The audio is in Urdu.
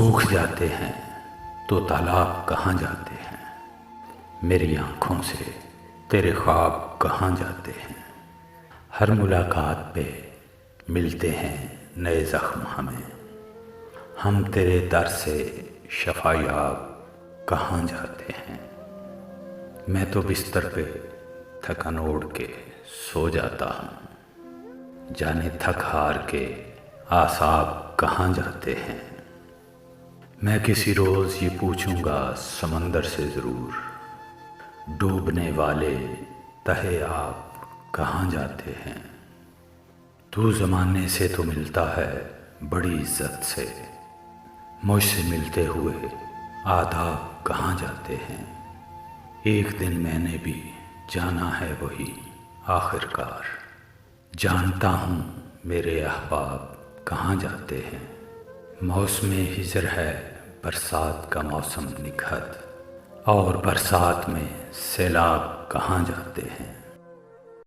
سوکھ جاتے ہیں تو تالاب کہاں جاتے ہیں، میری آنکھوں سے تیرے خواب کہاں جاتے ہیں۔ ہر ملاقات پہ ملتے ہیں نئے زخم ہمیں، ہم تیرے در سے شفا یاب کہاں جاتے ہیں۔ میں تو بستر پہ تھکن اوڑھ کے سو جاتا ہوں، جانے تھک ہار کے اعصاب کہاں جاتے ہیں۔ میں کسی روز یہ پوچھوں گا سمندر سے ضرور، ڈوبنے والے تہے آپ کہاں جاتے ہیں۔ تو زمانے سے تو ملتا ہے بڑی عزت سے، مجھ سے ملتے ہوئے آداب کہاں جاتے ہیں۔ ایک دن میں نے بھی جانا ہے وہی آخر کار، جانتا ہوں میرے احباب کہاں جاتے ہیں۔ موسم ہجر ہے برسات کا موسم نکہت، اور برسات میں سیلاب کہاں جاتے ہیں۔